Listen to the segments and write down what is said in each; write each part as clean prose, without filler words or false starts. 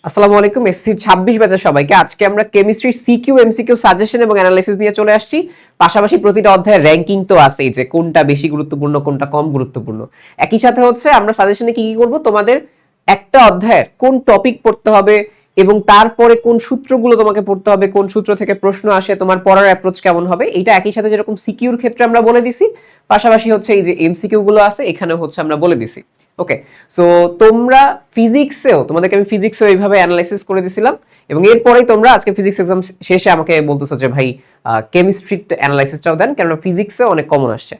আসসালামু আলাইকুম এসসি 26 ব্যাচের সবাইকে। আজকে আমরা কেমিস্ট্রি সিকিউ এমসিকিউ সাজেশন এবং অ্যানালাইসিস নিয়ে চলে আসছি। পাশাপাশি প্রতিটা অধ্যায়ের র‍্যাঙ্কিং তো আছেই, যে কোনটা বেশি গুরুত্বপূর্ণ কোনটা কম গুরুত্বপূর্ণ। একই সাথে হচ্ছে আমরা সাজেশনে কি কি করব, তোমাদের একটা অধ্যায়ের কোন টপিক পড়তে হবে এবং তারপরে কোন সূত্রগুলো তোমাকে পড়তে হবে, কোন সূত্র থেকে প্রশ্ন আসে, তোমার পড়ার অ্যাপ্রোচ কেমন হবে, এটা একই সাথে যেরকম সিকিউর ক্ষেত্রে আমরা বলে দিছি, পাশাপাশি হচ্ছে এই যে এমসিকিউ গুলো আছে এখানে হচ্ছে আমরা বলে দিছি। ওকে, সো তোমরা ফিজিক্সেও, তোমাদেরকে আমি ফিজিক্সেও এইভাবে অ্যানালাইসিস করে দিছিলাম এবং এরপরেই তোমরা আজকে ফিজিক্স এক্সাম শেষে আমাকে বলতেছো যে ভাই কেমিস্ট্রির অ্যানালাইসিসটাও দেন, কেননা ফিজিক্সে অনেক কমন আসছে।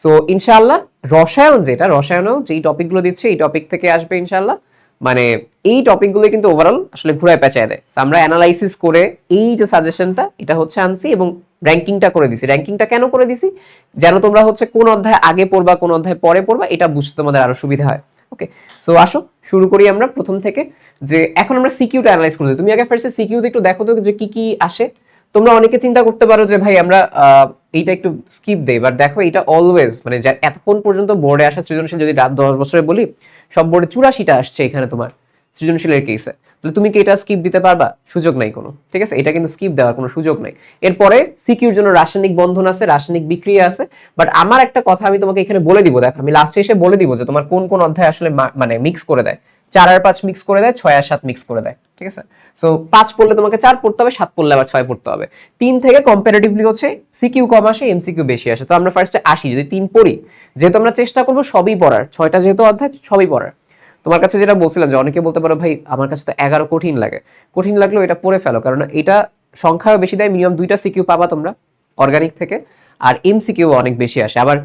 সো ইনশাআল্লাহ রসায়নেও যেই টপিকগুলো দিচ্ছে এই টপিক থেকে আসবে ইনশাআল্লাহ। মানে এই টপিকগুলো কিন্তু ওভারঅল আসলে ঘুরায় পেঁচায় দেয়। আমরা অ্যানালাইসিস করে এই যে সাজেশনটা এটা হচ্ছে আনছি এবং র্যাঙ্কিংটা করে দিছি। র্যাঙ্কিংটা কেন করে দিছি, যেন তোমরা হচ্ছে কোন অধ্যায় আগে পড়বা কোন অধ্যায় পরে পড়বা এটা বুঝতে তোমাদের আরো সুবিধা হয়। ওকে, সো আসো শুরু করি আমরা প্রথম থেকে। যে এখন আমরা সিকিউটা অ্যানালাইজ করছি, তুমি আগে ফার্স্টে সিকিউতে একটু দেখো তো যে কি কি আসে। তোমরা অনেকে চিন্তা করতে পারো যে ভাই আমরা এইটা একটু স্কিপ দেই, বাট দেখো এটা অলওয়েজ মানে এতক্ষণ পর্যন্ত বোর্ডে আসা সৃজনশীল যদি 10 বছরে বলি, সব বোর্ডে 84টা আসছে এখানে তোমার সৃজনশীলের কেসে। তাহলে তুমি কি এটা স্কিপ দিতে পারবা? সুযোগ নাই কোনো, ঠিক আছে? এটা কিন্তু স্কিপ দেওয়ার কোনো সুযোগ নাই। এরপরে সিকিউর জন্য রাসায়নিক বন্ধন আছে, রাসায়নিক বিক্রিয়া আছে। বাট আমার একটা কথা আমি তোমাকে এখানে বলে দিব, দেখো আমি লাস্টে এসে বলে দিব যে তোমার কোন কোন অধ্যায় আসলে মানে মিক্স করে দেয়। 4 আর 5 মিক্স করে দেয়, 6 আর 7 মিক্স করে দেয়, ঠিক আছে? সো 5 পড়লে তোমাকে 4 পড়তে হবে, 7 পড়লে আবার 6 পড়তে হবে। 3 থেকে কম্পারেটিভলি হচ্ছে সিকিউ কম আসে, এমসিকিউ বেশি আসে। তো আমরা ফার্স্টে আসি, যদি 3 পড়ি, যেহেতু আমরা চেষ্টা করবো সবই পড়ার, 6টা যেহেতু অধ্যায় সবই পড়ার। তোমার কাছে যেটা বলছিলাম যে অনেকে বলতে পারো ভাই আমার কাছে তো 11 কঠিন লাগে। কঠিন লাগলেও এটা পড়ে ফেলো, কারণ এটা সংখ্যাও বেশি দেয়, মিনিমাম 2টা সিকিউ পাবা তোমরা অর্গানিক থেকে, আর এমসিকিউ অনেক বেশি আসে। আবার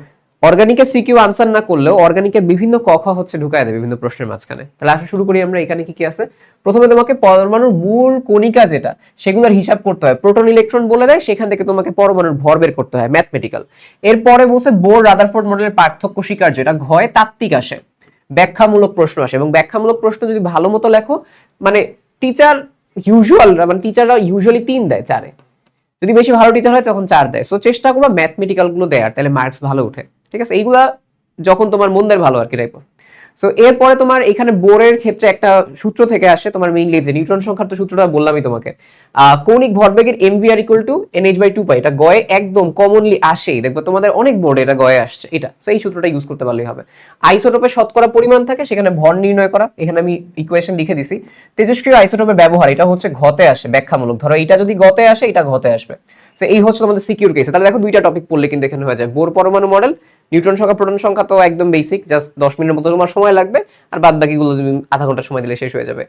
অর্গানিকের সিকিউ আনসার না করলেও অর্গানিকের বিভিন্ন কক্ষ হচ্ছে ঢুকায় দেয় বিভিন্ন প্রশ্নের মাঝখানে। তাহলে আসলে শুরু করি আমরা। এখানে কি কি আছে? প্রথমে তোমাকে পরমাণুর মূল কণিকা যেটা, সেগুলোর হিসাব করতে হয়। প্রোটন ইলেকট্রন বলে দেয়, সেখান থেকে তোমাকে পরমাণুর ভর বের করতে হয়, ম্যাথমেটিক্যাল। এরপরে বলছে বোর রাদারফোর্ড মডেলের পার্থক্য স্বীকার্য, এটা ঘয়ে তাত্ত্বিক আসে। ব্যাখ্যামূলক প্রশ্ন আসে, এবং ব্যাখ্যামূলক প্রশ্ন যদি ভালো মতো লেখো, মানে টিচাররা ইউজুয়ালি 3 দেয় 4-এ। যদি বেশি ভালো টিচার হয় তখন 4 দেয়। সো চেষ্টা করবো ম্যাথমেটিক্যাল গুলো দেয়ার, তাহলে মার্কস ভালো উঠে, ঠিক আছে? এইগুলা যখন তোমার মনদের ভালো আর কি টাইপ। সো এরপরে তোমার এখানে বোরের ক্ষেত্রে একটা সূত্র থেকে আসে তোমার মেইনলি, যে নিউটন সংখ্যার তো সূত্রটা বললামই তোমাকে। কৌণিক ভরবেগের mvr = nh/2π, এটা গয়ে একদম কমনলি আসেই, দেখবে তোমাদের অনেক বোর্ডে এটা গয়ে আসছে এটা। সো এই সূত্রটা ইউজ করতে পারলেই হবে। আইসোটোপের শতকরা পরিমাণ থাকে, সেখানে ভর নির্ণয় করা, এখানে আমি ইকুয়েশন লিখে দিছি। তেজস্ক্রিয় আইসোটোপের ব্যবহার, এটা হচ্ছে ঘতে আসে ব্যাখ্যামূলক। ধরো এটা যদি গতে আসে, এটা ঘতে আসবে। সো এই হচ্ছে তোমাদের সিকিউর কেস। তাহলে দেখো 2টা টপিক পড়লে কিন্তু এখানে হয়ে যায়। বোর পরমাণু মডেল, নিউটন সংখ্যা, প্রোটন সংখ্যা তো একদম বেসিক, জাস্ট 10 মিনিটের মতো তোমার সময় লাগবে, আর বাদ বাকিগুলো তুমি আধা ঘন্টা সময় দিলে শেষ হয়ে যাবে।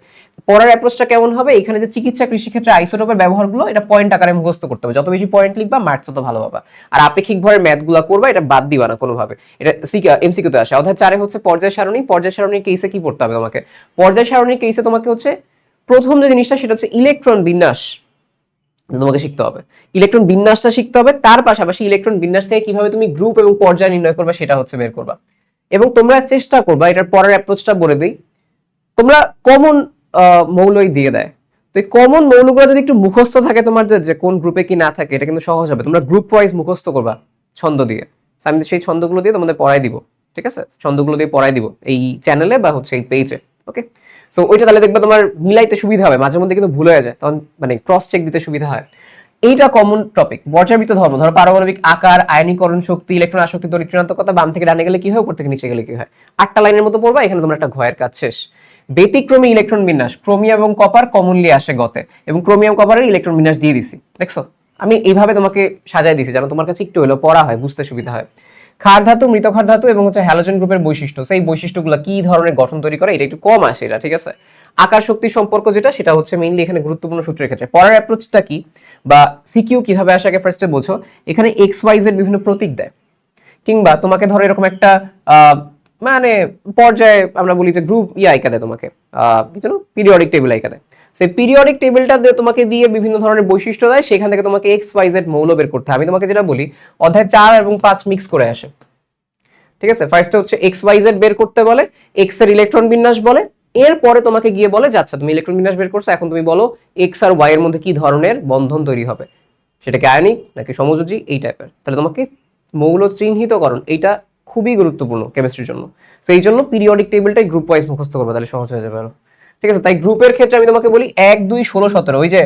পড়ার অ্যাপ্রোচটা কেমন হবে? এখানে যে চিকিৎসা কৃষি ক্ষেত্রে আইসোটোপের ব্যবহারগুলো, এটা পয়েন্ট আকারে মুখস্থ করতে হবে। যত বেশি পয়েন্ট লিখবা মার্কস তত ভালো পাবা। আর আপেক্ষিক ভরের ম্যাথগুলো করবা, এটা বাদ দিবা না কোনোভাবে। এটা এমসিকিউতে আসে। অধ্যায় 4-এ হচ্ছে পর্যায় সারণী। পর্যায় সারণীর কেসে কি পড়তে হবে তোমাকে? পর্যায় সারণীর কেসে তোমাকে হচ্ছে প্রথম যে জিনিসটা, সেটা হচ্ছে ইলেকট্রন বিন্যাস তোমাকে শিখতে হবে। ইলেকট্রন বিন্যাসটা শিখতে হবে, তার পাশাপাশি ইলেকট্রন বিন্যাস থেকে কিভাবে তুমি গ্রুপ এবং পর্যায় নির্ণয় করবে সেটা হচ্ছে বের করবা। এবং তোমরা চেষ্টা করবা, এটার পরের অ্যাপ্রোচটা বলে দিই, তোমরা কমন মৌলই দিয়ে দেয়। তো এই কমন মৌলগুলো যদি একটু মুখস্থ থাকে তোমার, যে কোন গ্রুপে কি না থাকে, এটা কিন্তু সহজ হবে। তোমরা গ্রুপ ওয়াইজ মুখস্থ করবা ছন্দ দিয়ে। আমি সেই ছন্দগুলো দিয়ে তোমাদের পড়াই দিব, ঠিক আছে? ছন্দগুলো দিয়ে পড়াই দিব এই চ্যানেলে বা হচ্ছে এই পেজে। ওকে, সো ওইটা তাহলে দেখবে তোমার মিলাইতে সুবিধা হবে। মাঝে মধ্যে কিন্তু ভুল হয়ে যায়, তখন মানে ক্রস চেক দিতে সুবিধা হয়। এইটা কমন টপিক। পর্যাবৃত্ত ধর্ম, ধরো পারমাণবিক আকার, আয়নীকরণ শক্তি, ইলেকট্রন আসক্তি, তড়িৎ ঋণাত্মকতা, বাম থেকে ডানে গেলে কি হয়, উপর থেকে নিচে গেলে কি হয়। 8টা লাইনের মতো পড়বা, এখানে তোমরা একটা ঘয়ের কাজ শেষ। ব্যতিক্রমী ইলেকট্রন বিন্যাস, ক্রোমিয়াম এবং কপার কমনলি আসে গতে, এবং ক্রোমিয়াম কপারের ইলেকট্রন বিন্যাস দিয়ে দিছি। দেখছো আমি এইভাবে তোমাকে সাজাই দিছি, যেন তোমার কাছে একটু হলেও পড়া হয়, বুঝতে সুবিধা হয়। ক্ষার ধাতু, মৃত ক্ষার ধাতু এবং হচ্ছে হ্যালোজেন গ্রুপের বৈশিষ্ট্য, সেই বৈশিষ্ট্যগুলো কি ধরনের গঠন তৈরি করে, এটা একটু কম আসে এটা, ঠিক আছে? আকার শক্তি সম্পর্ক যেটা, সেটা হচ্ছে মেইনলি এখানে গুরুত্বপূর্ণ সূত্রের ক্ষেত্রে। পরের অ্যাপ্রোচটা কি বা সিকিউ কিভাবে আসে আগে ফার্স্টে বোঝো। এখানে এক্স ওয়াই জেড বিভিন্ন প্রতীক দেয়, কিংবা তোমাকে ধরো এরকম একটা মানে পর্যায়ে আমরা বলি যে গ্রুপ আইকা দেয় তোমাকে, কি জানো, পিরিয়ডিক টেবিল আইকা দেয়। সেই পিরিয়ডিক টেবিলটা তোমাকে দিয়ে বিভিন্ন ধরনের বৈশিষ্ট্য দেয়, সেখান থেকে তোমাকে এক্স ওয়াই জেড মৌল বের করতে হবে। আমি তোমাকে যেটা বলি, অধ্যায় 4 এবং 5 মিক্স করে আসে, ঠিক আছে? ফার্স্টে হচ্ছে এক্স ওয়াই জেড বের করতে বলে, এক্স এর ইলেকট্রন বিন্যাস বলে, এরপরে তোমাকে গিয়ে বলে যে আচ্ছা তুমি ইলেকট্রন বিন্যাস বের করছো, এখন তুমি বলো এক্স আর ওয়াই এর মধ্যে কি ধরনের বন্ধন তৈরি হবে, সেটা কি আয়নিক নাকি সমযোজী, এই টাইপের। তাহলে তোমাকে মৌল চিহ্নিতকরণ এইটা খুবই গুরুত্বপূর্ণ কেমিস্ট্রির জন্য। সেই জন্য পিরিয়ডিক টেবিলটাই গ্রুপ ওয়াইজ মুখস্থ করবে, তাহলে সহজ হয়ে যাবে আরো, ঠিক আছে? তাই গ্রুপের ক্ষেত্রে আমি তোমাকে বলি 1 2 16 17 ওই যে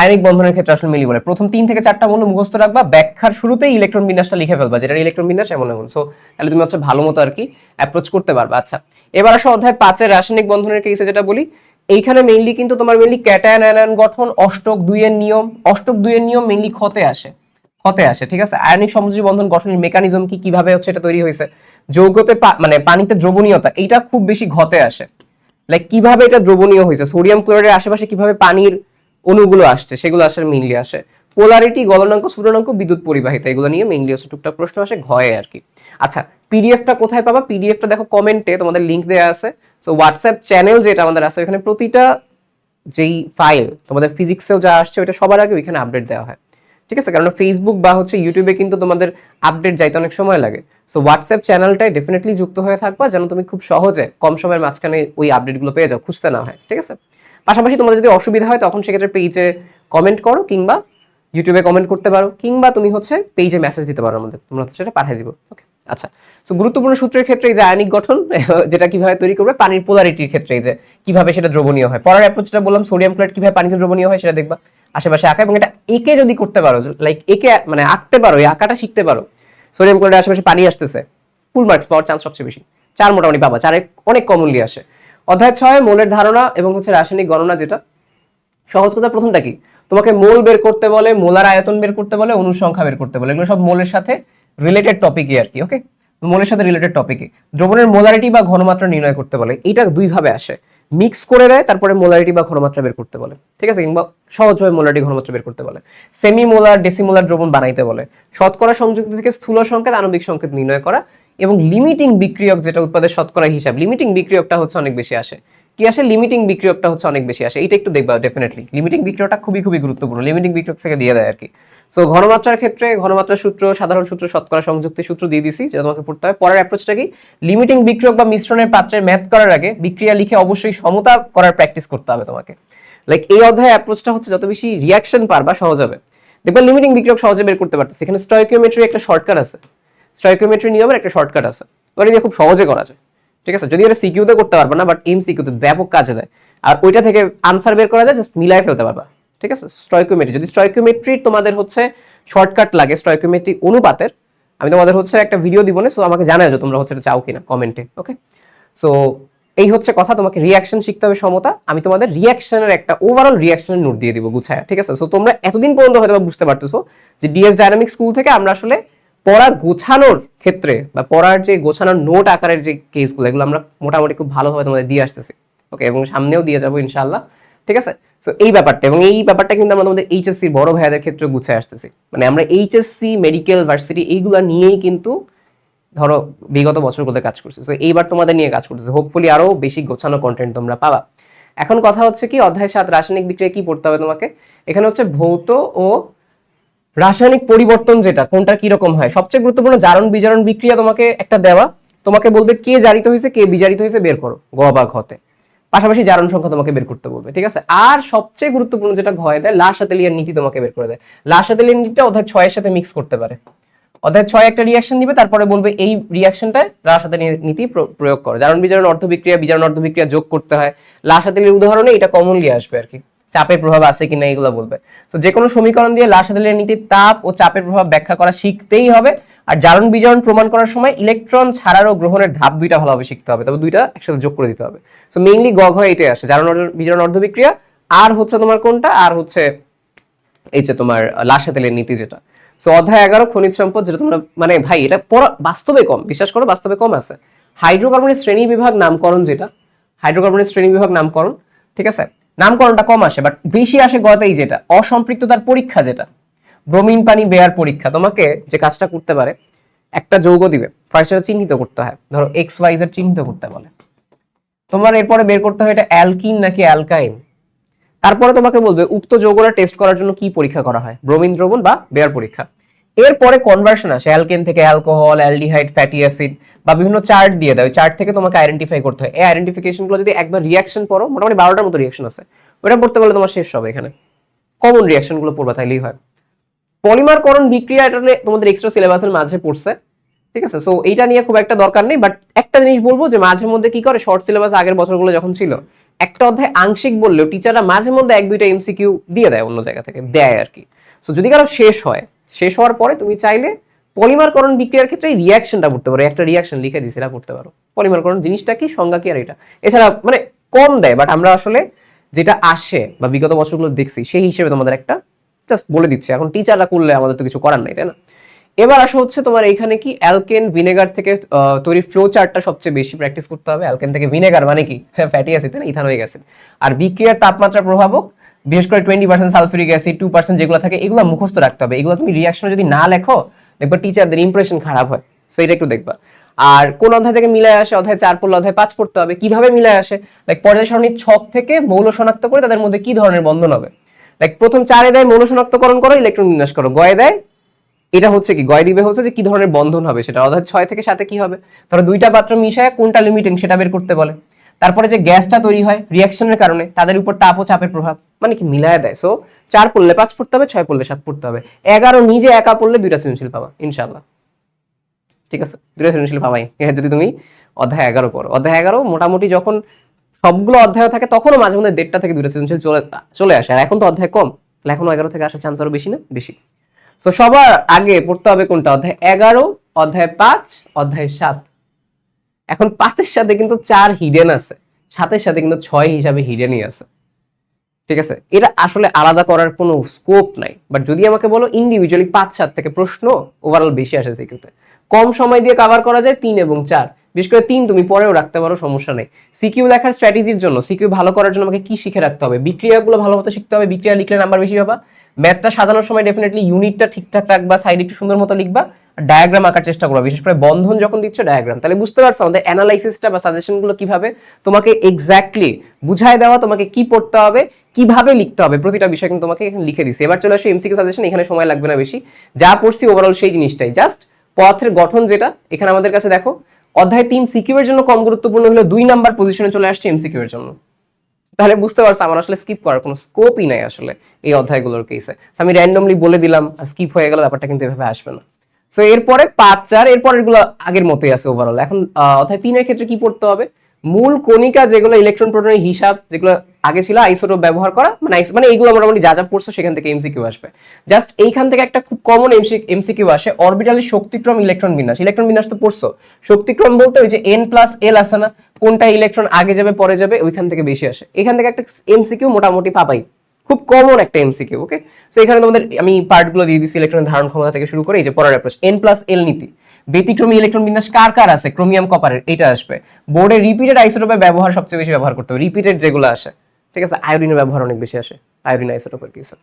আয়নিক বন্ধনের ক্ষেত্রে আসলে মিলি বলে প্রথম 3 থেকে 4টা মূল্য মুখস্থ রাখবা, ব্যাখ্যার শুরুতেই ইলেকট্রন বিন্যাসটা লিখে ফেলবা, যেটা ইলেকট্রন বিন্যাস এমন এমন। সো তাহলে তুমি হচ্ছে ভালো মতো আর কি অ্যাপ্রোচ করতে পারবা। আচ্ছা, এবার আসো অধ্যায় 5 এর রাসায়নিক বন্ধনের কেসে যেটা বলি, এইখানে মেইনলি কিন্তু তোমার মেইনলি ক্যাটায়ন আয়ন গঠন, অষ্টক 2 এর নিয়ম, অষ্টক 2 এর নিয়ম মেইনলি ক্ষতে আসে, ঠিক আছে? আয়নিক সমযোজী বন্ধন গঠনের মেকানিজম কি, কিভাবে হচ্ছে এটা তৈরি হয়েছে, যৌগতে মানে পানিতে দ্রবণীয়তা, এটা খুব বেশি ঘতে আসে। লাইক কিভাবে এটা দ্রবণীয় হয়েছে, সোডিয়াম ক্লোরাইডের আশেপাশে কিভাবে পানির অণুগুলো আসছে, সেগুলো আসলে মেইনলি আসে। পোলারিটি, গলনাঙ্ক, স্ফুটনাঙ্ক, বিদ্যুৎ পরিবাহিতা, এগুলো নিয়ে মেইনলি হচ্ছে টুকটাক প্রশ্ন আসে ঘয়ে আর কি। আচ্ছা, পিডিএফটা কোথায় পাবা? পিডিএফটা দেখো কমেন্টে তোমাদের লিংক দেওয়া আছে। সো হোয়াটসঅ্যাপ চ্যানেল যেটা আমাদের আছে, এখানে প্রতিটা যেই ফাইল তোমাদের ফিজিক্সেও যা আসছে ওইটা সবার আগে ওইখানে আপডেট দেওয়া হয়, ঠিক আছে? কারণ ফেসবুক বা হচ্ছে ইউটিউবে কিন্তু তোমাদের আপডেট যাইতে অনেক সময় লাগে। সো হোয়াটসঅ্যাপ চ্যানেলটাই ডেফিনেটলি যুক্ত হয়ে থাকবা, যেন তুমি খুব সহজে কম সময়ের মাঝখানে ওই আপডেটগুলো পেয়ে যাও, খুঁজতে না হয়, ঠিক আছে? পাশাপাশি তোমাদের যদি অসুবিধা হয় তখন সেক্ষেত্রে পেজে কমেন্ট করো, কিংবা ইউটিউবে কমেন্ট করতে পারো, কিংবা তুমি হচ্ছে পেজে মেসেজ দিতে পারো আমাদের, তোমরা হচ্ছে সেটা পাঠিয়ে দিব। ওকে, আচ্ছা। সো গুরুত্বপূর্ণ সূত্রের ক্ষেত্রে এই যে আয়নিক গঠন যেটা কিভাবে তৈরি করবে, পানির পোলারিটির ক্ষেত্রে এই যে কিভাবে সেটা দ্রবণীয় হয়, পড়ার অ্যাপ্রোচটা বললাম, সোডিয়াম ক্লোরাইড কিভাবে পানিতে দ্রবণীয় হয় সেটা দেখবা, আশেপাশে আঁকা, এবং এটা একে যদি করতে পারো, লাইক একে মানে আঁকতে পারো, এই আঁকাটা শিখতে পারো, সোডিয়াম ক্লোরাইডের আশেপাশে পানি আসতেছে, ফুল মার্কস পাওয়ার চান্স সবচেয়ে বেশি। 4 মোটামুটি পাবা, 4 অনেক কমনলি আসে। অধ্যায় 6 মোলের ধারণা এবং হচ্ছে রাসায়নিক গণনা, যেটা সহজ কথা, প্রথমটা কি, তোমাকে মোল বের করতে বলে, মোলার আয়তন বের করতে বলে, অণুর সংখ্যা বের করতে বলে, এগুলো সব মোলের সাথে রিলেটেড টপিকই আর কি। ওকে, মোলের সাথে রিলেটেড টপিকে দ্রবণের মোলারিটি বা ঘনমাত্রা নির্ণয় করতে বলে, এটা দুই ভাবে আসে, মিক্স করে দেয় তারপরে মোলারিটি বা ঘনমাত্রা বের করতে বলে, ঠিক আছে? কিংবা সহজভাবে মোলারিটি ঘনমাত্রা বের করতে বলে, সেমি মোলার ডেসিমোলার দ্রবণ বানাইতে বলে, শতকরা সংযুক্ত থেকে স্থূল সংকেত আণবিক সংকেত নির্ণয় করা, এবং লিমিটিং বিক্রিয়ক যেটা উৎপাদের শতকরা হিসাব, লিমিটিং বিক্রিয়কটা হচ্ছে অনেক বেশি আসে। কি আসে? লিমিটিং বিক্রিয়কটা হচ্ছে অনেক বেশি আসে, এটা একটু দেখবা ডেফিনেটলি। লিমিটিং বিক্রিয়কটা খুবই খুবই গুরুত্বপূর্ণ, লিমিটিং বিক্রিয়ক থেকে দিয়ে দেয় আর কি। সো ঘনমাত্রার ক্ষেত্রে ঘনমাত্রার সূত্র, সাধারণ সূত্র, শতকরা সংযুক্তির সূত্র দিয়ে দিছি, যেটা তোমাকে পড়তে হবে। পরের অ্যাপ্রোচটা কি, লিমিটিং বিক্রিয়ক বা মিশ্রণের পাত্রের ম্যাথ করার আগে বিক্রিয়া লিখে অবশ্যই সমতা করার প্র্যাকটিস করতে হবে তোমাকে। লাইক এই অধ্যায় অ্যাপ্রোচটা হচ্ছে যত বেশি রিয়াকশন পারবা সহজ হবে। দেখবা লিমিটিং বিক্রিয়ক সহজে বের করতে পারতেছে, এখানে স্টয়কিওমেট্রি একটা শর্টকাট আছে, স্টয়কিওমেট্রি নিয়মের একটা শর্টকাট আছে, ওটা দিয়ে খুব সহজে করা যায়, ঠিক আছে? যদি এটা সিকিউতে করতে পারবা না, বাট এমসিকিউতে ব্যাপক কাজে দেয়, আর ওইটা থেকে আনসার বের করা যায়, জাস্ট মিলাই ফেলতে পারবা, ঠিক আছে? স্টয়কিওমেট্রি, যদি স্টয়কিওমেট্রি তোমাদের হচ্ছে শর্টকাট লাগে, স্টয়কিওমেট্রি অনুপাতের, আমি তোমাদের হচ্ছে একটা ভিডিও দিব না, সো আমাকে জানাও যে তোমরা হচ্ছে এটা চাও কিনা কমেন্টে। ওকে, সো এই হচ্ছে কথা, তোমাকে রিয়াকশন শিখতে হবে সমতা, আমি তোমাদের রিয়াকশনের একটা ওভারঅল রিয়াকশনের নোট দিয়ে দিব গুছায়, ঠিক আছে? সো তোমরা এতদিন পর্যন্ত হয়তো বুঝতে পারতেছো যে ডিএস ডায়নামিক স্কুল থেকে আমরা আসলে পড়া গোছানোর ক্ষেত্রে বা পড়ার যে গোছানোর নোট আকারের যে কেসগুলো, এগুলো আমরা মোটামুটি খুব ভালোভাবে তোমাদের দিয়ে আসতেছি। ওকে, এবং সামনেও দিয়ে যাবো ইনশাআল্লাহ, ঠিক আছে? সো এই ব্যাপারটা, এবং এই ব্যাপারটা কিন্তু আমরা তোমাদের এইচএসসি বড় ভাইয়াদের ক্ষেত্রে গুছায় আসতেছি, মানে আমরা এইচএসসি, মেডিকেল, ভার্সিটি এইগুলো নিয়েই কিন্তু ধরো বিগত বছরগুলোতে কাজ করছি। সো এইবার তোমাদের নিয়ে কাজ করতেছি, হোপফুলি আরো বেশি গোছানো কন্টেন্ট তোমরা পাবা। এখন কথা হচ্ছে কি, অধ্যায় 7 রাসায়নিক বিক্রিয়া কি পড়তে হবে তোমাকে? এখানে হচ্ছে ভৌত ও রাসায়নিক পরিবর্তন, যেটা কোনটা কি রকম হয়, সবচেয়ে গুরুত্বপূর্ণ জারণ বিজারণ বিক্রিয়া তোমাকে একটা দেওয়া, তোমাকে বলবে কে জারিত হয়েছে কে বিজারিত হয়েছে বের করো, গ বা ঘতে, পাশাপাশি জারণ সংখ্যা তোমাকে বের করতে বলবে, ঠিক আছে? আর সবচেয়ে গুরুত্বপূর্ণ যেটা ঘয়ে দেয়, লাসাতেলিয়ার নীতি তোমাকে বের করে দেয়। লাসাতেলিয়ার নীতিটা অধ্যায় 6 এর সাথে মিক্স করতে পারে, অধ্যায় 6 একটা রিয়াকশন দিবে, তারপরে বলবে এই রিয়াকশনটায় লাসাতেলিয়ার নীতি প্রয়োগ করো, জারণ বিজারণ অর্ধ বিক্রিয়া, বিজারণ অর্ধ বিক্রিয়া যোগ করতে হয়। লাসাতেলিয়ার উদাহরণে এটা কমনলি আসবে আর কি, চাপের প্রভাব আছে কিনা এগুলো বলবে। তো যে কোনো সমীকরণ দিয়ে লাসাতেলিয়ার নীতির তাপ ও চাপের প্রভাব ব্যাখ্যা করা শিখতেই হবে। আর জারণ বিজারণ প্রমাণ করার সময় ইলেকট্রন ছাড়ার ও গ্রহণের ধাপ দুইটা ভালোভাবে শিখতে হবে, তবে দুইটা একসাথে যোগ করে দিতে হবে। সো মেইনলি গ ঘ এটাই আসে, জারণ বিজারণ অর্ধ বিক্রিয়া, আর হচ্ছে তোমার কোনটা, আর হচ্ছে এই যে তোমার লাসাতেলিয়ার নীতি যেটা। সো অধ্যায় 11 খনিজ সম্পদ, যেটা তোমরা মানে ভাই এটা পড়া বাস্তবে কম, বিশ্বাস করো বাস্তবে কম আছে। হাইড্রোকার্বনের শ্রেণী বিভাগ নামকরণ, যেটা হাইড্রোকার্বনের শ্রেণী বিভাগ নামকরণ, ঠিক আছে? নামকরণটা কম আসে, বাট বেশি আসে গতেই, যেটা অসম্পৃক্ততার পরীক্ষা, যেটা ব্রোমিন পানি বেয়ার পরীক্ষা। তোমাকে যে কাজটা করতে পারে, একটা যৌগ দিবে, ফার্স্ট এটা চিহ্নিত করতে হয়, ধরো এক্স ওয়াই জেড চিহ্নিত করতে বলে, তোমার এরপরে বের করতে হয় এটা অ্যালকিন নাকি অ্যালকাইন, তারপরে তোমাকে বলবে উক্ত যৌগটা টেস্ট করার জন্য কি পরীক্ষা করা হয়, ব্রোমিন দ্রবণ বা বেয়ার পরীক্ষা। এরপরে কনভার্সন আসে, অ্যালকেন থেকে অ্যালকোহল, অ্যালডিহাইড, ফ্যাটি অ্যাসিড, বা বিভিন্ন চার্ট দিয়ে দেয়, ওই চার্ট থেকে তোমাকে আইডেন্টিফাই করতে হয়। এই আইডেন্টিফিকেশনগুলো যদি একবার রিয়াকশন পড়ো, মোটামুটি 12টার মতো রিয়াকশন আছে, ওটা পড়তে পারলে তোমার শেষ হবে। এখানে কমন রিয়াকশনগুলো পড়বা, তাইলেই হয়। পলিমারকরণ বিক্রিয়া, এটা তোমাদের এক্সট্রা সিলেবাসের মাঝে পড়ছে, ঠিক আছে। সো এইটা নিয়ে খুব একটা দরকার নেই, বাট একটা জিনিস বলবো যে মাঝে মধ্যে কি করে শর্ট সিলেবাস আগের বছরগুলো যখন ছিল একটা অধ্যায় আংশিক বললেও টিচাররা মাঝে মধ্যে এক দুইটা এমসিকিউ দিয়ে দেয়, অন্য জায়গা থেকে দেয় আর কি। সো যদি কারো শেষ হয়, শেষ হওয়ার পরে তুমি চাইলে পলিমারকরণ বিক্রিয়ার ক্ষেত্রে এই রিয়াকশনটা পড়তে পারো, একটা রিয়াকশন লিখে দিয়েছে এটা পড়তে পারো। পলিমারকরণ জিনিসটা কি, সংজ্ঞা কি, আর এটা এছাড়া মানে কম দেয়, বাট আমরা আসলে যেটা আসে বা বিগত বছরগুলো দেখছি সেই হিসেবে তোমাদের একটা জাস্ট বলে দিচ্ছে। এখন টিচাররা করলে আমাদের তো কিছু করার নাই, তাই না? এবার আসা হচ্ছে তোমার এইখানে কি অ্যালকেন ভিনেগার থেকে তৈরি ফ্লো চার্টটা সবচেয়ে বেশি প্র্যাকটিস করতে হবে। অ্যালকেন থেকে ভিনেগার মানে কি, ফ্যাটি অ্যাসিড, তাই না, ইথানোয়িক অ্যাসিড। আর বিক্রিয়ার তাপমাত্রা প্রভাবক বিশেষ করে 20% সালফিউরিক অ্যাসিড, 2% যেগুলো থাকে এগুলো মুখস্থ রাখতে হবে। এগুলো তুমি রিয়াকশনে যদি না লেখো দেখবা টিচারদের ইমপ্রেশন খারাপ হয়। সো এটা একটু দেখবা। আর কোন অধ্যায় থেকে মিলায় আসে, অধ্যায় 4 পড়লে অধ্যায় 5 পড়তে হবে। কিভাবে মিলায় আসে, লাইক পর্যায় সারণীর ছক থেকে মৌল শনাক্ত করে তাদের মধ্যে কি ধরনের বন্ধন হবে। লাইক প্রথম 4 দেয় মৌল শনাক্তকরণ করো, ইলেকট্রন বিন্যাস করো। গয়ে দেয় এটা হচ্ছে কি, গয় দিবে হচ্ছে যে কি ধরনের বন্ধন হবে সেটা। অর্থাৎ 6 থেকে 7 কি হবে, ধরো দুইটা পাত্র মিশায় কোনটা লিমিটিং সেটা বের করতে বলে। তারপরে যে গ্যাসটা তৈরি হয় রিঅ্যাকশনের কারণে তাদের উপর তাপ ও চাপের প্রভাব, মানে কি মিলায় দেয়। সো 4 পড়লে 5 পড়তে হবে, 6 পড়লে 7 পড়তে হবে। 11 নিজে একা পড়লে 2টা সৃজনশীল পাবা ইনশাআল্লাহ। ঠিক আছে, 2টা সৃজনশীল পাবাই যদি তুমি অধ্যায় 11 পড়ো। অধ্যায় 11 মোটামুটি যখন সবগুলো অধ্যায় থাকে তখনও মাঝে মধ্যে 1.5টা থেকে 2টা সৃজনশীল চলে আসে। আর এখন তো অধ্যায় কম, তাহলে এখনো 11 থেকে আসার চান্স আরো বেশি না, বেশি। তো সবার আগে পড়তে হবে কোনটা, অধ্যায় 11, অধ্যায় 5, অধ্যায় 7। এখন 5-এর সাথে কিন্তু 4 হিডেন আছে, 7-এর সাথে কিন্তু 6 হিসাবে হিডেনই আছে। ঠিক আছে, এটা আসলে আলাদা করার কোনো স্কোপ নাই। বাট যদি আমাকে বলো ইন্ডিভিজুয়ালি 5-7 থেকে প্রশ্ন ওভারঅল বেশি আসে সিকিউতে, কম সময় দিয়ে কভার করা যায় 3 এবং 4। বিশেষ করে 3 তুমি পরেও রাখতে পারো, সমস্যা নেই। সিকিউ লেখার স্ট্র্যাটেজির জন্য, সিকিউ ভালো করার জন্য আমাকে কি শিখে রাখতে হবে, বিক্রিয়াগুলো ভালো মতো শিখতে হবে। বিক্রিয়া লিখলে নাম্বার বেশি পাবা। ম্যাথটা সাজানোর সময় ডেফিনেটলি ইউনিটটা ঠিকঠাক রাখবা, সাইড একটু সুন্দর মতো লিখবা, ডায়াগ্রাম আঁকার চেষ্টা করবা। বিশেষ করে বন্ধন যখন দিচ্ছ ডায়াগ্রাম, তাহলে বুঝতে পারছো আমাদের অ্যানালাইসিসটা বা সাজেশনগুলো কিভাবে তোমাকে এক্স্যাক্টলি বুঝায় দেওয়া, তোমাকে কি পড়তে হবে, কিভাবে লিখতে হবে, প্রতিটা বিষয় কিন্তু তোমাকে এখানে লিখে দিছি। এবার চলে আসো এমসিকিউ সাজেশন। এখানে সময় লাগবে না বেশি, যা পড়ছি ওভারঅল সেই জিনিসটাই, জাস্ট পথের গঠন যেটা এখানে আমাদের কাছে দেখো। অধ্যায় 3 সিকিউ এর জন্য কম গুরুত্বপূর্ণ হলো 2 নাম্বার পজিশনে চলে আসছে এমসিকিউ এর জন্য। তাহলে বুঝতে পারছো আমার আসলে স্কিপ করার কোনো স্কোপই নাই আসলে এই অধ্যায়গুলোর কেসে। আমি র্যান্ডমলি বলে দিলাম আর স্কিপ হয়ে গেল, ব্যাপারটা কিন্তু এভাবে আসবে না। সো এরপরে 5-4 এরপরের গুলো আগের মতোই আছে ওভারঅল। এখন অধ্যায় 3 এর ক্ষেত্রে কি পড়তে হবে, মূল কণিকা যেগুলো ইলেকট্রন প্রোটনের হিসাব যেগুলো আগে ছিল, আইসোটোপ ব্যবহার করা, মানে এইগুলো মোটামুটি যা যা পড়ছো সেখান থেকে এমসিকিউ আসবে। জাস্ট এইখান থেকে একটা খুব কমন এমসিকিউ আসে, অরবিটালের শক্তিক্রম ইলেকট্রন বিন্যাস। ইলেকট্রন বিন্যাস তো পড়ছো, শক্তিক্রম বলতে ওই যে n+l আছে না, কোনটা ইলেকট্রন আগে যাবে পরে যাবে, ওইখান থেকে বেশি আসে। এখান থেকে একটা এমসিকিউ মোটামুটি পাবাই, খুব কমন একটা এমসিকিউ। ওকে, সো এখানে তোমাদের আমি পার্টগুলো দিয়ে দিচ্ছি, ইলেকট্রনের ধারণ ক্ষমতা থেকে শুরু করে এই যে পরের অ্যাপ্রোচ n+l নীতি। ব্যতিক্রমী ইলেকট্রন বিন্যাস কার কার আছে, ক্রোমিয়াম কপারের, এটা আসবে। বোর্ডে রিপিটেড আইসোটোপের ব্যবহার সবচেয়ে বেশি ব্যবহার করতে হবে, রিপিটেড যেগুলো আসে। ঠিক আছে, আয়োডিনের ব্যবহার অনেক বেশি আসে, আয়োডিন আইসোটোপের কেসে।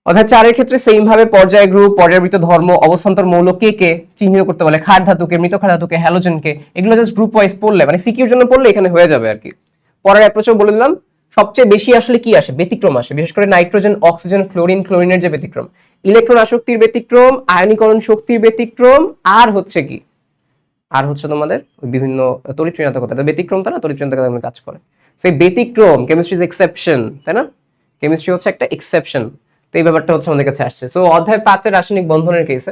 অর্থাৎ 4 এর ক্ষেত্রে সেম ভাবে পর্যায় গ্রুপ, পর্যায়বৃত্ত ধর্ম, অবস্থান্তর মৌল কে কে চিহ্নিত করতে বলে, ক্ষার ধাতুকে, মৃত ক্ষার ধাতুকে, হ্যালোজেনকে, এগুলো জাস্ট গ্রুপ ওয়াইজ পড়লে মানে সিকিউর জন্য পড়লে এখানে হয়ে যাবে আর কি। পরের অ্যাপ্রোচও বলে দিলাম। সবচেয়ে বেশি আসলে কি আসে, ব্যতিক্রম আসে, বিশেষ করে নাইট্রোজেন, অক্সিজেন, ফ্লোরিন, ক্লোরিনের যে ব্যতিক্রম, ইলেকট্রন আসক্তির ব্যতিক্রম, আয়নীকরণ শক্তির ব্যতিক্রম, আর হচ্ছে কি, আর হচ্ছে তোমাদের বিভিন্ন তড়িৎ ঋণাত্মকতা, ব্যতিক্রম তারা তড়িৎ ঋণাত্মকতা কাজ করে। সেই ব্যতিক্রম, কেমিস্ট্রি ইজ এক্সেপশন, তাই না, কেমিস্ট্রি হচ্ছে একটা এক্সেপশন। তো এই ব্যাপারটা হচ্ছে আমাদের কাছে আসছে। সো অধ্যায় 5-এর রাসায়নিক বন্ধনের কেসে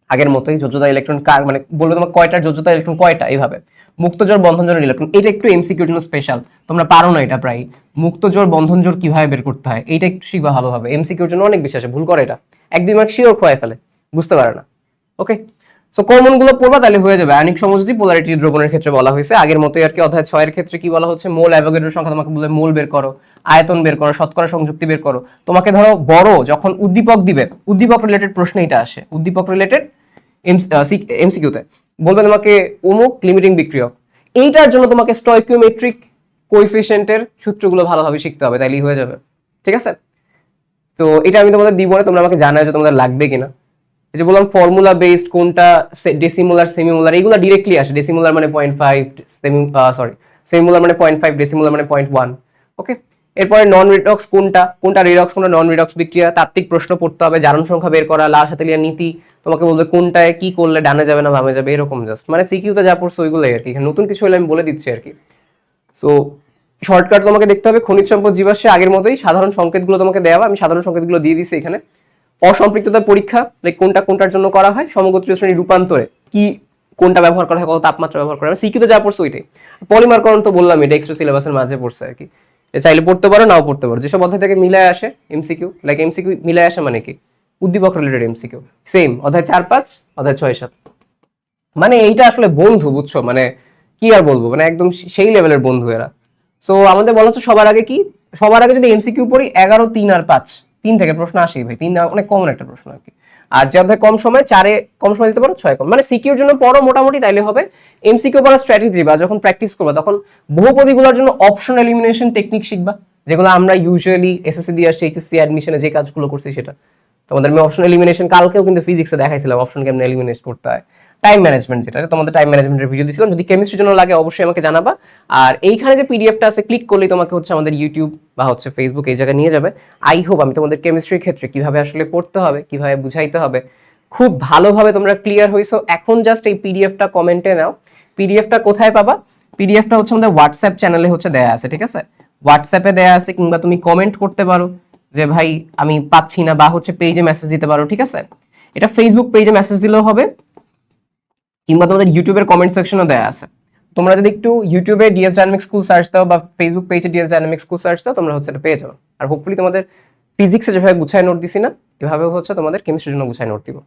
আগের মতোই যোজ্যতা ইলেকট্রন কার, মানে বলবে তোমার কয়টার যোজ্যতা ইলেকট্রন কয়টা, এইভাবে। মুক্ত জোর বন্ধন জোর ইলেকট্রন, এটা একটু এমসিকিউর জন্য স্পেশাল, তোমরা পারো না এটা প্রায়। মুক্ত জোর বন্ধন জোর কিভাবে বের করতে হয় এইটা একটু শিখবা ভালোভাবে, এমসিকিউর জন্য অনেক বেশি আসে, ভুল করে এটা 1-2 মার্ক শিওর খোয়াই ফেলে, বুঝতে পারে না। ওকে, সো কমন গুলো পড়বা তাহলে হয়ে যাবে। আয়নিক সমযোজী পোলারিটি দ্রবণের ক্ষেত্রে বলা হয়েছে আগের মতোই আর কি। অধ্যায় 6 এর ক্ষেত্রে কি বলা হচ্ছে, মোল অ্যাভোগাড্রোর সংখ্যা তোমাকে বলে মোল বের করো, আয়তন বের করো, শতকরা সংযুক্তি বের করো। তোমাকে ধরো বড় যখন উদ্দীপক দিবে, উদ্দীপক রিলেটেড প্রশ্ন এটা আসে, উদ্দীপক রিলেটেড এমসিকিউতে বলবে তোমাকে অমুক লিমিটিং বিক্রিয়ক, এইটার জন্য তোমাকে স্টয়কিওমেট্রিক কোএফিসিয়েন্টের সূত্রগুলো ভালোভাবে শিখতে হবে, তাইলেই হয়ে যাবে। ঠিক আছে, তো এটা আমি তোমাদের দিব না, তোমরা আমাকে জানাও যে তোমাদের লাগবে কিনা। এই যে বললাম ফর্মুলা বেসড কোনটা ডেসিমোলার সেমিমোলার, এগুলো ডিরেক্টলি আসে। ডেসিমোলার মানে 0.5, সেমিমোলার মানে 0.5, ডেসিমোলার মানে 0.1। ওকে, এরপরে নন রিডক্স কোনটা, কোনটা রিডক্স, কোনটা নন রিডক্স বিক্রিয়া, তাত্ত্বিক প্রশ্ন পড়তে হবে, জারণ সংখ্যা বের করা, লাল সাতেলিয়ার নীতি, তোমাকে বলবে কোনটায় কি করলে ডানে যাবে না বামে যাবে, এরকম জাস্ট মানে সিকিউতে যা পড়ছো ওইগুলোই আর কি। এখানে নতুন কিছু হলে আমি বলে দিচ্ছি আর কি। সো শর্টকাট তোমাকে দেখতে হবে খনিজ সম্পদ জীবাশ্মে আগের মতোই সাধারণ সংকেতগুলো তোমাকে দেওয়া, আমি সাধারণ সংকেতগুলো দিয়ে দিচ্ছি এখানে। অসম্পৃক্ততার পরীক্ষা লাইক কোনটার জন্য করা হয়, সমগোত্রীয় শ্রেণী রূপান্তরে কি কোনটা ব্যবহার করা হয়, কত তাপমাত্রা ব্যবহার করা হয়, সিকিউতে যা পড়ছে ওইটাই। পলিমারকরণ তো বললাম, এটা এক্সট্রা সিলেবাসের মাঝে পড়ছে আর কি, চাইলে পড়তে পারো নাও পড়তে পারো। যেসব অধ্যায় থেকে মিলায় আসে এমসিকিউ, লাইক এমসিকিউ মিলায় আসে মানে কি, উদ্দীপক রিলেটেড এমসিকিউ সেম অধ্যায় 4-5, অধ্যায় 6-7, মানে এইটা আসলে বন্ধু, বুঝছো, মানে কি আর বলবো, মানে একদম সেই লেভেলের বন্ধু এরা। সো আমাদের বলা হচ্ছে সবার আগে কি, সবার আগে যদি এমসিকিউ পড়ি 11, 3 আর 5, 3 থেকে প্রশ্ন আসেই ভাই, 3 অনেক কমন একটা প্রশ্ন আর কি। আর যে অধ্যায় কম সময়, 4-এ কম সময় দিতে পারো, 6 কম, মানে সিকিউর জন্য পড়ো মোটামুটি তাইলে হবে। এমসিকিউ পড়ার স্ট্র্যাটেজি বা যখন প্র্যাকটিস করবা তখন বহুপদীগুলোর জন্য অপশন এলিমিনেশন টেকনিক শিখবা, যেগুলো আমরা ইউজুয়ালি এসএসসি দিয়ে আসছি, এইচএসসি অ্যাডমিশনে যে কাজগুলো করছি সেটা তোমাদের। আমি অপশন এলিমিনেশন কালকেও কিন্তু ফিজিক্সে দেখাইছিলাম, অপশন কেমনে এলিমিনেট করতে হয়, টাইম ম্যানেজমেন্ট, যেটা তোমাদের টাইম ম্যানেজমেন্টের ভিডিও দিয়েছিলাম। যদি কেমিস্ট্রির জন্য লাগে অবশ্যই আমাকে জানাবা। আর এইখানে যে পিডিএফটা আছে ক্লিক করলেই তোমাকে হচ্ছে আমাদের ইউটিউব বা হচ্ছে ফেসবুক এই জায়গায় নিয়ে যাবে। আই হোপ আমি তোমাদের কেমিস্ট্রির ক্ষেত্রে কিভাবে আসলে পড়তে হবে, কিভাবে বুঝাইতে হবে খুব ভালোভাবে তোমরা ক্লিয়ার হইছো। এখন জাস্ট এই পিডিএফটা কমেন্টে নাও। পিডিএফটা কোথায় পাবা? পিডিএফটা হচ্ছে আমাদের হোয়াটসঅ্যাপ চ্যানেলে হচ্ছে দেয়া আছে, ঠিক আছে? হোয়াটসঅ্যাপে দেয়া আছে, কিংবা তুমি কমেন্ট করতে পারো যে ভাই আমি পাচ্ছি না, বা হচ্ছে পেজে মেসেজ দিতে পারো, ঠিক আছে? এটা ফেসবুক পেজে মেসেজ দিলেও হবে, কিংবা তোমাদের ইউটিউবের কমেন্ট সেকশনও দেয়া আছে। তোমরা যদি একটু ইউটিউবে ডিএস ডায়নামিক্স স্কুল সার্চ দাও বা ফেসবুক পেজে ডিএস ডায়নামিক্স স্কুল সার্চ দাও, তোমরা হচ্ছে এটা পেয়ে যাবে। আর হোপফুলি তোমাদের ফিজিক্সে যেভাবে গুছায় নোট দিছি না, এভাবেও হচ্ছে তোমাদের কেমিস্ট্রির জন্য গুছায় নোট দিব।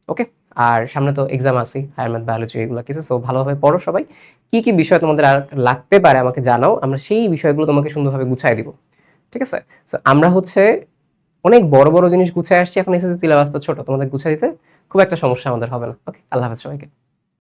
ওকে, আর সামনে তো এক্সাম আসেই, হায়ার ম্যাথ, বায়োলজি এগুলো কিছু। সো ভালোভাবে পড়ো সবাই। কি কি বিষয় তোমাদের আর লাগতে পারে আমাকে জানাও, আমরা সেই বিষয়গুলো তোমাকে সুন্দরভাবে গুছায় দিব, ঠিক আছে? সো আমরা হচ্ছে অনেক বড় বড় জিনিস গুছায় আসছি, এখন এসএসসি সিলেবাস তো ছোট, তোমাদের গুছাই দিতে খুব একটা সমস্যা আমাদের হবে না। ওকে, আল্লাহ হাফেজ সবাইকে।